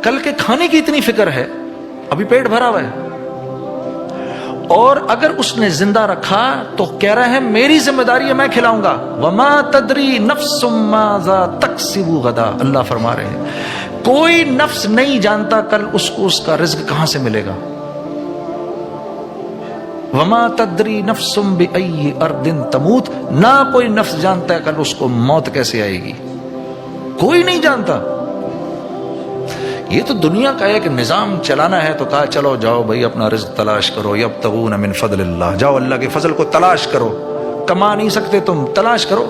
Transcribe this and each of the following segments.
کل کے کھانے کی اتنی فکر ہے، ابھی پیٹ بھرا ہوا ہے، اور اگر اس نے زندہ رکھا تو کہہ رہا ہے میری ذمہ داری ہے، میں کھلاؤں گا. وما تدری نفس ماذا تکسب غدا، اللہ فرما رہے ہیں کوئی نفس نہیں جانتا کل اس کو اس کا رزق کہاں سے ملے گا. وما تدری نفس بأی ارض تموت، نہ کوئی نفس جانتا ہے کل اس کو موت کیسے آئے گی، کوئی نہیں جانتا. یہ تو دنیا کا ایک نظام چلانا ہے تو کہا چلو جاؤ بھائی اپنا رزق تلاش کرو، یبتغون من فضل اللہ، جاؤ اللہ کے فضل کو تلاش کرو، کما نہیں سکتے تم، تلاش کرو.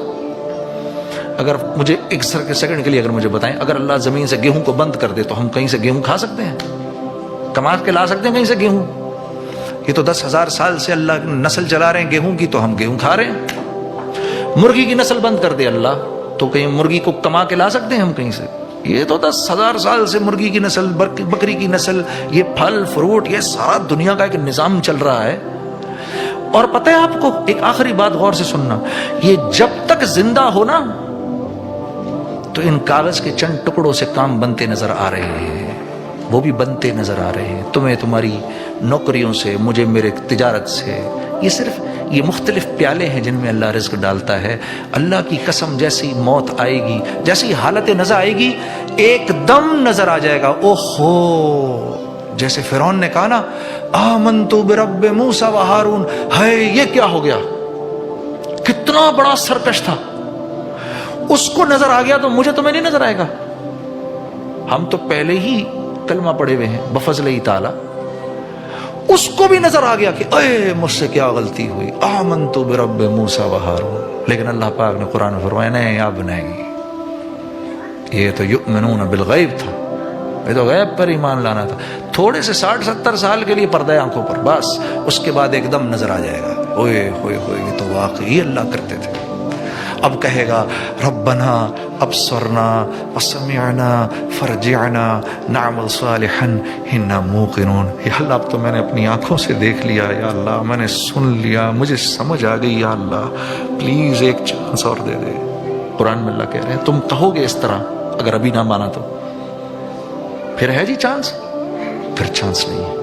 اگر مجھے ایک سیکنڈ کے لیے اگر مجھے بتائیں، اگر اللہ زمین سے گیہوں کو بند کر دے تو ہم کہیں سے گیہوں کھا سکتے ہیں؟ کما کے لا سکتے ہیں کہیں سے گیہوں؟ یہ تو 10,000 سال سے اللہ نسل چلا رہے ہیں گیہوں کی، تو ہم گیہوں کھا رہے ہیں. مرغی کی نسل بند کر دے اللہ تو کہیں مرغی کو کما کے لا سکتے ہیں ہم کہیں سے؟ یہ تو 10,000 سال سے مرغی کی نسل، بکری کی نسل، یہ پھل فروٹ، یہ سارا دنیا کا ایک نظام چل رہا ہے. اور پتہ ہے آپ کو ایک آخری بات غور سے سننا، یہ جب تک زندہ ہو نا تو ان کاغذ کے چند ٹکڑوں سے کام بنتے نظر آ رہے ہیں، وہ بھی بنتے نظر آ رہے ہیں، تمہیں تمہاری نوکریوں سے، مجھے میرے تجارت سے. یہ صرف یہ مختلف پیالے ہیں جن میں اللہ رزق ڈالتا ہے. اللہ کی قسم جیسی موت آئے گی، جیسی حالت نظر آئے گی، ایک دم نظر آ جائے گا. اوہو، جیسے فرعون نے کہا نا آمنت برب موسیٰ و ہارون، ہے یہ کیا ہو گیا، کتنا بڑا سرکش تھا، اس کو نظر آ گیا تو مجھے تمہیں نہیں نظر آئے گا. ہم تو پہلے ہی کلمہ پڑھے ہوئے ہیں بفضلہ تعالی، اس کو بھی نظر آ گیا کہ اے مجھ سے کیا غلطی ہوئی، آمنت برب موسیٰ و ہارون. لیکن اللہ پاک نے قرآن میں فرمایا نہیں اب نہیں، یہ تو یؤمنون بالغیب تھا، یہ تو غیب پر ایمان لانا تھا. تھوڑے سے 60-70 سال کے لیے پردہ آنکھوں پر، بس اس کے بعد ایک دم نظر آ جائے گا، اوئے ہوئے ہوئے یہ تو واقعی اللہ کرتے تھے. اب کہے گا ربنا ابصرنا وسمعنا فرجعنا نعمل صالحا انا موقنون. یا اللہ اب تو میں نے اپنی آنکھوں سے دیکھ لیا، یا اللہ میں نے سن لیا، مجھے سمجھ آ گئی، یا اللہ پلیز ایک چانس اور دے دے. قرآن میں اللہ کہہ رہے ہیں تم کہو گے اس طرح اگر ابھی نہ مانا تو، پھر ہے جی چانس، پھر چانس نہیں ہے.